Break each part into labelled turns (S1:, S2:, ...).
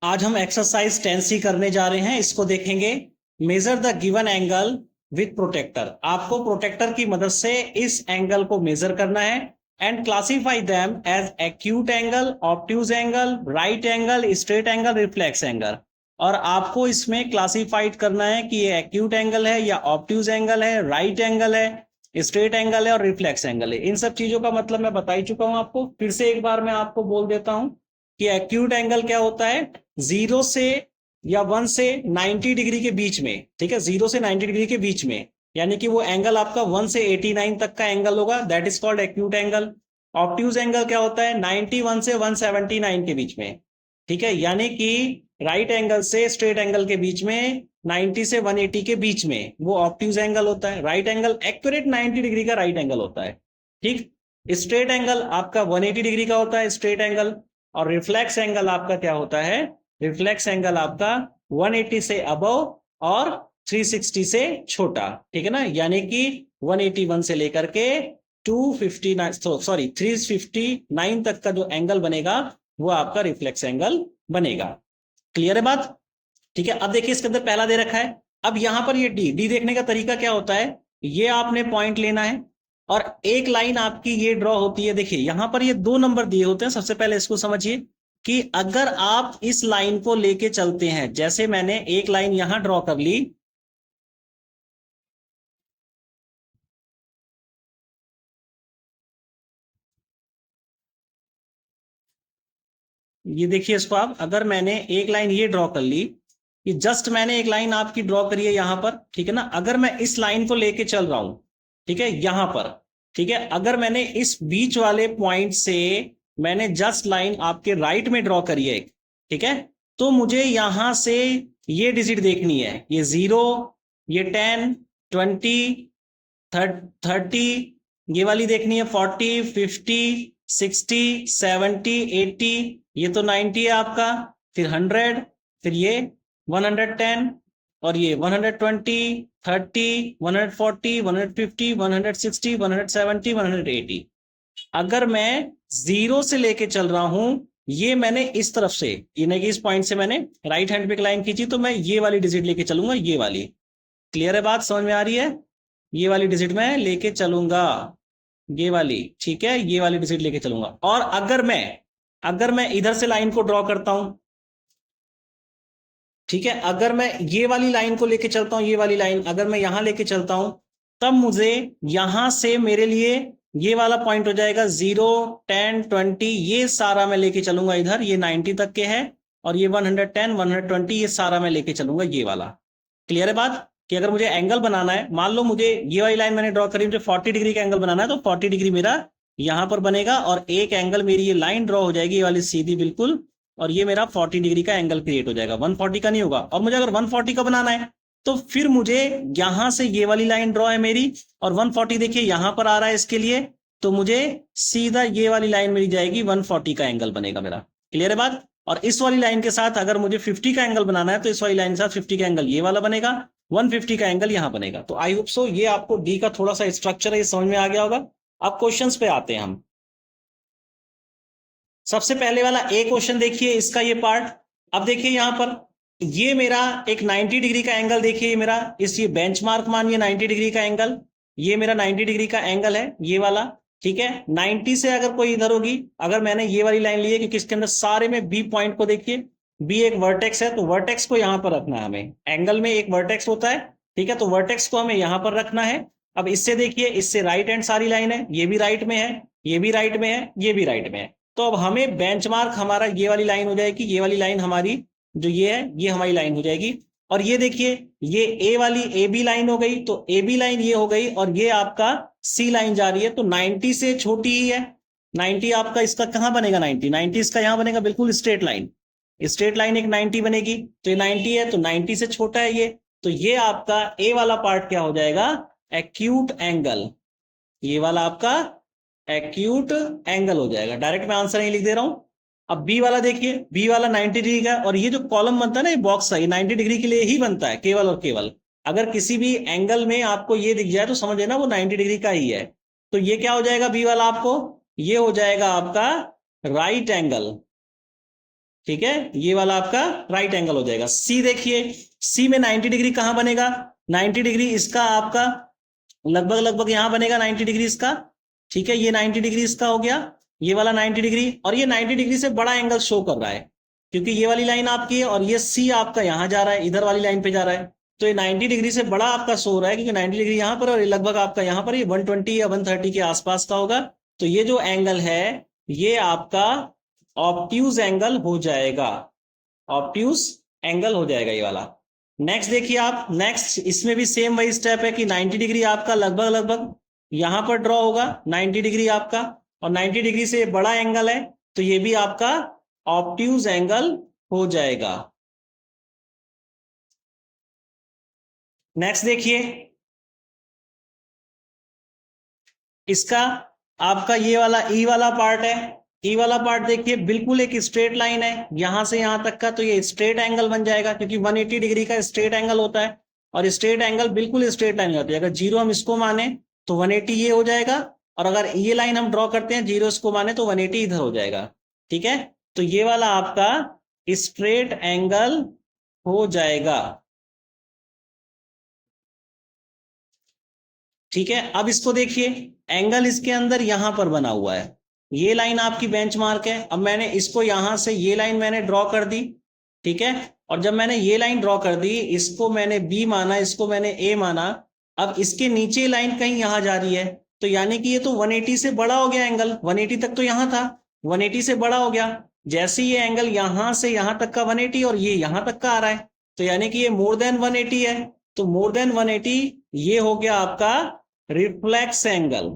S1: आज हम exercise 10C करने जा रहे हैं। इसको देखेंगे। Measure the given angle with protractor. आपको प्रोटेक्टर की मदद से इस एंगल को मेजर करना है and classify them as acute angle, obtuse angle, right angle, straight angle, reflex angle. और आपको इसमें क्लासिफाइड करना है कि ये एक्यूट एंगल है या ऑब्ट्यूज एंगल है, राइट एंगल है, स्ट्रेट एंगल है और रिफ्लेक्स एंगल है। इन सब चीजों का मतलब मैं बता ही चुका हूं आपको। फिर से एक बार मैं आपको बोल देता हूं कि एक्यूट एंगल क्या होता है। 0 से या 1 से 90 डिग्री के बीच में, ठीक है, 0 से 90 डिग्री के बीच में, यानी कि वो एंगल आपका 1 से 89 तक का एंगल होगा, that is called acute angle. Obtuse angle क्या होता है, 91 से 179 के बीच में, ठीक है, यानी कि राइट एंगल से स्ट्रेट एंगल के बीच में 90 से 180 के बीच में वो ऑब्ट्यूज एंगल होता है। राइट एंगल एक्यूरेट 90 डिग्री का राइट एंगल होता है, ठीक। स्ट्रेट एंगल आपका 180 डिग्री का होता है, स्ट्रेट एंगल। और रिफ्लेक्स एंगल आपका क्या होता है, रिफ्लेक्स एंगल आपका 180 से अबव और 360 से छोटा, ठीक है ना, यानी कि 181 से लेकर के 259 सॉरी 359 तक का जो एंगल बनेगा वो आपका रिफ्लेक्स एंगल बनेगा। क्लियर है बात? ठीक है। अब देखिए इसके अंदर पहला दे रखा है। अब यहां पर ये डी डी देखने का तरीका क्या होता है, ये आपने पॉइंट लेना है और एक लाइन आपकी ये ड्रॉ होती है। देखिए यहां पर ये 2 नंबर दिए होते हैं। सबसे पहले इसको समझिए कि अगर आप इस लाइन को लेके चलते हैं, जैसे मैंने एक लाइन यहां ड्रॉ कर ली, ये देखिए इसको आप, अगर मैंने एक लाइन ये ड्रॉ कर ली, ये जस्ट मैंने एक लाइन आपकी ड्रॉ करी है यहां पर, ठीक है ना। अगर मैं इस लाइन को लेके चल रहा हूं, ठीक है, यहां पर, ठीक है, अगर मैंने इस बीच वाले पॉइंट से मैंने जस्ट लाइन आपके राइट में ड्रॉ करी है, ठीक है, तो मुझे यहां से ये डिजिट देखनी है, ये 0, ये 10, 20, 30, ये वाली देखनी है 40, 50, 60, 70, 80, ये तो 90 है आपका, फिर 100, फिर ये 110 और ये 120, 30, 140, 150, 160, 170, 180। अगर मैं 0 से लेके चल रहा हूं, ये मैंने इस तरफ से, यानी कि इस पॉइंट से मैंने राइट हैंड पे एक लाइन खींची, तो मैं ये वाली डिजिट लेके चलूंगा, ये वाली। क्लियर है बात, समझ में आ रही है? ये वाली डिजिट मैं लेके चलूंगा, ये वाली, ठीक है, ये वाली डिजिट लेके चलूंगा। और अगर मैं इधर से लाइन को ड्रॉ करता हूं, ठीक है, अगर मैं ये वाली लाइन को लेके चलता हूं, ये वाली लाइन अगर मैं यहां लेके चलता हूं, तब मुझे यहां से मेरे लिए ये वाला पॉइंट हो जाएगा 0, 10, 20, ये सारा मैं लेके चलूंगा इधर, ये 90 तक के है, और ये 110, 120, ये सारा मैं लेके चलूंगा, ये वाला। क्लियर है बात? कि अगर मुझे एंगल बनाना है, मान लो मुझे ये वाली लाइन मैंने ड्रॉ करी, मुझे 40 डिग्री का एंगल बनाना है, तो 40 डिग्री मेरा यहां पर बनेगा और एक एंगल मेरी ये लाइन ड्रॉ हो जाएगी, ये वाली सीधी बिल्कुल, और ये मेरा 40 डिग्री का एंगल क्रिएट हो जाएगा, 140 का नहीं होगा। और मुझे अगर 140 का बनाना है, तो फिर मुझे यहां से ये वाली लाइन ड्रॉ है मेरी, और 140 देखिए यहां पर आ रहा है इसके लिए, तो मुझे सीधा ये वाली लाइन मिल जाएगी, 140 का एंगल बनेगा मेरा। क्लियर है बात? और इस वाली लाइन के साथ अगर मुझे 50 का एंगल बनाना है, तो इस वाली लाइन के साथ 50 का एंगल ये वाला बनेगा, 150 का एंगल यहां बनेगा। तो आई होप सो ये आपको डी का थोड़ा सा स्ट्रक्चर है, ये समझ में आ गया होगा। अब क्वेश्चंस पे आते हैं हम। सबसे पहले वाला ए क्वेश्चन देखिए, इसका ये पार्ट। अब देखिए यहां पर ये मेरा एक 90 डिग्री का एंगल, देखिए मेरा इस ये बेंचमार्क मानिए 90 डिग्री का एंगल, ये मेरा 90 डिग्री का एंगल है, ये वाला, ठीक है। 90 से अगर कोई इधर होगी, अगर मैंने ये वाली लाइन ली है, क्योंकि इसके अंदर सारे में बी पॉइंट को देखिए, बी एक वर्टेक्स है, तो वर्टेक्स को यहां पर रखना है हमें। एंगल में एक वर्टेक्स होता है, ठीक है, तो वर्टेक्स को हमें यहां पर रखना है। अब इससे देखिए, इससे राइट हैंड सारी लाइन है, ये भी राइट में है, ये भी राइट में है, ये भी राइट में है। तो अब हमें बेंचमार्क हमारा ये वाली लाइन हो जाएगी, ये वाली लाइन हमारी जो ये है, ये हमारी लाइन हो जाएगी। और ये देखिए, ये ए वाली ए बी लाइन हो गई, तो ए बी लाइन ये हो गई, और ये आपका सी लाइन जा रही है, तो 90 से छोटी ही है। 90 आपका इसका कहां बनेगा, 90 इसका यहां बनेगा, बिल्कुल स्ट्रेट लाइन, स्ट्रेट लाइन एक 90 बनेगी, तो ये 90 है, तो 90 से छोटा है ये, तो ये आपका ए वाला पार्ट क्या हो जाएगा, एक्यूट एंगल। ये वाला आपका एक्यूट एंगल हो जाएगा। डायरेक्ट मैं आंसर नहीं लिख दे रहा हूं। अब बी वाला देखिए, बी वाला 90 डिग्री का, और ये जो कॉलम बनता है ना, ये बॉक्स है, ये 90 डिग्री के लिए ही बनता है, केवल और केवल। अगर किसी भी एंगल में आपको ये दिख जाए, तो समझ लेना वो 90 डिग्री का ही है। तो ये क्या हो जाएगा बी वाला आपको, ये हो जाएगा आपका राइट एंगल, ठीक है, ये वाला आपका राइट एंगल हो जाएगा। सी देखिए, सी में 90 डिग्री कहां बनेगा, 90 डिग्री इसका आपका लगभग लगभग यहां बनेगा 90 डिग्री इसका। ठीक है, ये 90 डिग्री इसका हो गया, ये वाला 90 डिग्री, और ये 90 डिग्री से बड़ा एंगल शो कर रहा है क्योंकि ये वाली लाइन आपकी है और ये सी आपका यहां जा रहा है, इधर वाली लाइन पे जा रहा है। तो ये 90 डिग्री से बड़ा आपका शो हो रहा है क्योंकि 90 डिग्री यहां पर और लगभग आपका यहां पर ये 120 या 130 के आसपास का होगा। तो ये जो एंगल है ये आपका ऑब्ट्यूज एंगल हो जाएगा, ऑब्ट्यूज एंगल हो जाएगा ये वाला। नेक्स्ट देखिए आप, नेक्स्ट इसमें भी सेम वही स्टेप है कि 90 डिग्री आपका लगभग लगभग यहां पर ड्रॉ होगा 90 डिग्री आपका, और 90 डिग्री से बड़ा एंगल है तो ये भी आपका ऑब्ट्यूज एंगल हो जाएगा। नेक्स्ट देखिए, इसका आपका ये वाला ई वाला पार्ट है, ई वाला पार्ट देखिए बिल्कुल एक स्ट्रेट लाइन है यहां से यहां तक का, तो ये स्ट्रेट एंगल बन जाएगा क्योंकि 180 डिग्री का स्ट्रेट एंगल होता है और स्ट्रेट एंगल बिल्कुल स्ट्रेट लाइन होती है। अगर जीरो हम इसको माने तो 180 ये हो जाएगा, और अगर ये लाइन हम ड्रॉ करते हैं जीरो इसको माने तो 180 इधर हो जाएगा। ठीक है, तो ये वाला आपका स्ट्रेट एंगल हो जाएगा। ठीक है, अब इसको देखिए, एंगल इसके अंदर यहां पर बना हुआ है, ये लाइन आपकी बेंचमार्क है। अब मैंने इसको यहां से ये लाइन मैंने ड्रॉ कर दी, ठीक है, और जब मैंने ये लाइन ड्रॉ कर दी इसको मैंने बी माना, इसको मैंने ए माना। अब इसके नीचे लाइन कहीं यहां जा रही है तो यानी कि ये तो 180 से बड़ा हो गया एंगल, 180 तक तो यहां था, 180 से बड़ा हो गया। जैसे ये एंगल यहां से यहां तक का 180 और ये यहां तक का आ रहा है तो यानी कि ये मोर देन 180 है। तो मोर देन 180 ये हो गया आपका रिफ्लेक्स एंगल।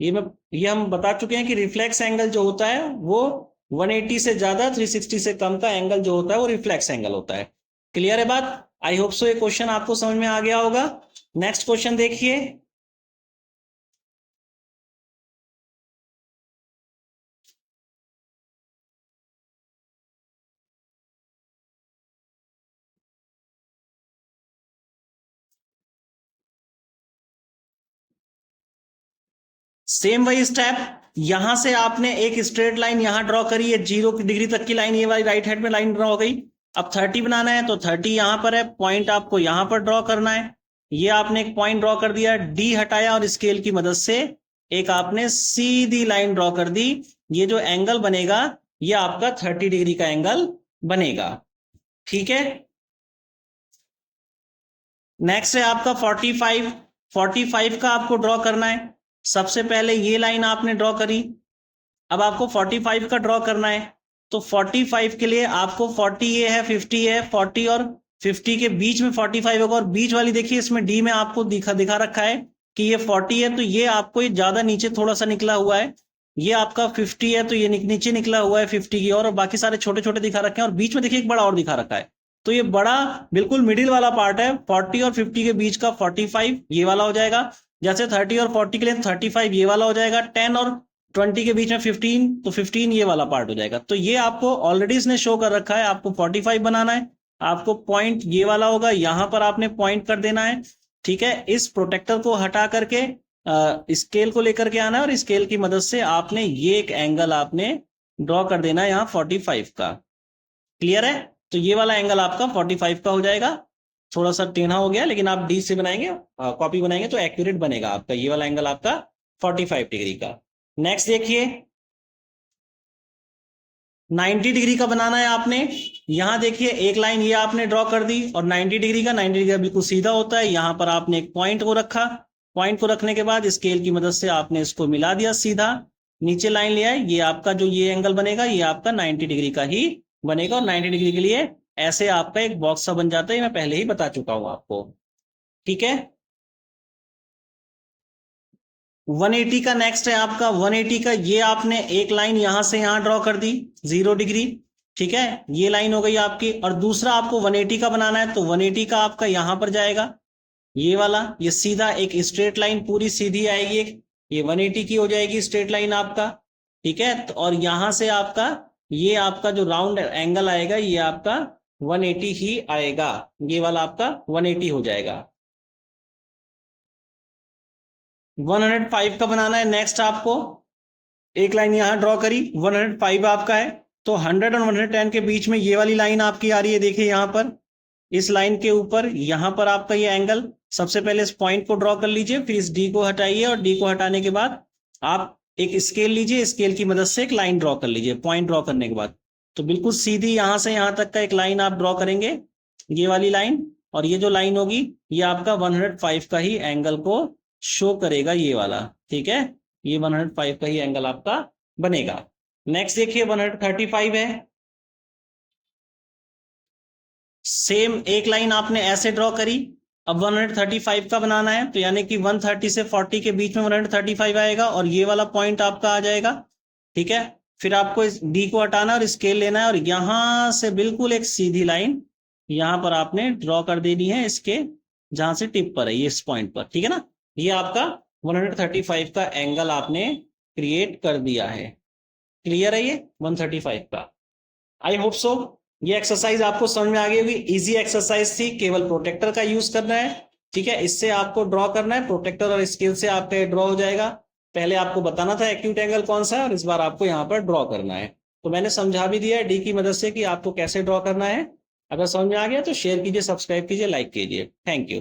S1: ये हम बता चुके हैं कि रिफ्लेक्स एंगल जो होता है वो 180 से ज्यादा 360 से कम का एंगल जो होता है वो रिफ्लेक्स एंगल होता है। क्लियर है बात? आई होप सो ये क्वेश्चन आपको समझ में आ गया होगा। नेक्स्ट क्वेश्चन देखिए, सेम वही स्टेप, यहां से आपने एक स्ट्रेट लाइन यहां ड्रॉ करी है 0 डिग्री तक की लाइन, ये वाली राइट हैंड में लाइन ड्रॉ हो गई। अब 30 बनाना है तो 30 यहां पर है, पॉइंट आपको यहां पर ड्रॉ करना है। ये आपने एक पॉइंट ड्रॉ कर दिया, डी हटाया और स्केल की मदद से एक आपने सीधी लाइन ड्रॉ कर दी। ये जो एंगल बनेगा ये आपका 30 डिग्री का एंगल बनेगा। ठीक है, नेक्स्ट है आपका 45, 45 का आपको ड्रॉ करना है। सबसे पहले ये लाइन आपने ड्रॉ करी, अब आपको 45 का ड्रॉ करना है। तो 45 के लिए आपको 40 ये है, 50 है, 40 और 50 के बीच में 45 होगा, और बीच वाली देखिए इसमें डी में आपको दिखा दिखा रखा है कि ये 40 है तो ये आपको ये ज्यादा नीचे थोड़ा सा निकला हुआ है। ये आपका 50 है तो ये नीचे निकला हुआ है 50 की और बाकी सारे छोटे छोटे दिखा रखे हैं, और बीच में देखिए एक बड़ा और दिखा रखा है। तो ये बड़ा बिल्कुल मिडिल वाला पार्ट है, 40 और 50 के बीच का 45 ये वाला हो जाएगा। जैसे 30 और 40 के लिए 35 ये वाला हो जाएगा, 10 और 20 के बीच में 15 तो 15 ये वाला पार्ट हो जाएगा। तो ये आपको ऑलरेडी इसने शो कर रखा है, आपको 45 बनाना है। आपको पॉइंट ये वाला होगा, यहां पर आपने पॉइंट कर देना है। ठीक है, इस प्रोटेक्टर को हटा करके स्केल को लेकर के आना है और स्केल की मदद से आपने ये एक एंगल आपने ड्रॉ कर देना है यहाँ 45 का। क्लियर है? तो ये वाला एंगल आपका 45 का हो जाएगा। थोड़ा सा टेढ़ा हो गया लेकिन आप डी से बनाएंगे, कॉपी बनाएंगे तो एक्यूरेट बनेगा आपका ये वाला एंगल आपका 45 डिग्री का। नेक्स्ट देखिए, 90 डिग्री का बनाना है आपने। यहां देखिए एक लाइन ये आपने ड्रॉ कर दी और 90 डिग्री का, 90 डिग्री का बिल्कुल सीधा होता है। यहां पर आपने एक पॉइंट को रखा, पॉइंट को रखने के बाद स्केल की मदद से आपने इसको मिला दिया सीधा, नीचे लाइन ले आए। ये आपका जो ये एंगल बनेगा ये आपका 90 डिग्री का ही बनेगा, और 90 डिग्री के लिए ऐसे आपका एक बॉक्स सा बन जाता है, मैं पहले ही बता चुका हूं आपको। ठीक है, 180 का नेक्स्ट है आपका, 180 का ये आपने एक लाइन यहां से यहां ड्रॉ कर दी 0 डिग्री। ठीक है, ये लाइन हो गई आपकी, और दूसरा आपको 180 का बनाना है तो 180 का आपका यहां पर जाएगा ये वाला, ये सीधा एक स्ट्रेट लाइन पूरी सीधी आएगी एक, ये 180 की हो जाएगी स्ट्रेट लाइन आपका। ठीक है, तो और यहां से आपका ये आपका जो राउंड एंगल आएगा ये आपका 180 ही आएगा, ये वाला आपका 180 हो जाएगा। 105 का बनाना है नेक्स्ट आपको, एक लाइन यहां ड्रॉ करी, 105 आपका है। तो 100 और 110 के बीच में ये वाली लाइन आपकी आ रही है, देखिए यहाँ पर इस लाइन के ऊपर यहाँ पर आपका ये एंगल। सबसे पहले इस पॉइंट को ड्रॉ कर लीजिए, फिर इस डी को हटाइए और डी को हटाने के बाद आप एक स्केल लीजिए, स्केल की मदद से एक लाइन ड्रॉ कर लीजिए। पॉइंट ड्रॉ करने के बाद तो बिल्कुल सीधी यहाँ से यहाँ तक का एक लाइन आप ड्रॉ करेंगे, ये वाली लाइन। और ये जो लाइन होगी ये आपका 105 का ही एंगल को शो करेगा, ये वाला, ठीक है। ये 105 का ही एंगल आपका बनेगा। नेक्स्ट देखिए 135 है। सेम एक लाइन आपने ऐसे ड्रॉ करी, अब 135 का बनाना है, तो यानी कि 130 से 40 के बीच में 135 आएगा और ये वाला पॉइंट आपका आ जाएगा, ठीक है। फिर आपको इस डी को हटाना और स्केल लेना है और यहां से बिल्कुल एक सीधी लाइन यहां पर आपने ड्रॉ कर देनी है, इसके जहां से टिप पर है, ये इस पॉइंट पर, ठीक है ना। ये आपका 135 का एंगल आपने क्रिएट कर दिया है। क्लियर है ये 135 का? आई होप सो ये एक्सरसाइज आपको समझ में आ गई होगी। इजी एक्सरसाइज थी, केवल प्रोटेक्टर का यूज करना है, ठीक है। इससे आपको ड्रॉ करना है, प्रोटेक्टर और स्केल से आपका ड्रॉ हो जाएगा। पहले आपको बताना था एक्यूट एंगल कौन सा है और इस बार आपको यहाँ पर ड्रॉ करना है। तो मैंने समझा भी दिया है डी की मदद से कि आपको कैसे ड्रॉ करना है। अगर समझ में आ गया तो शेयर कीजिए, सब्सक्राइब कीजिए, लाइक कीजिए। Thank you.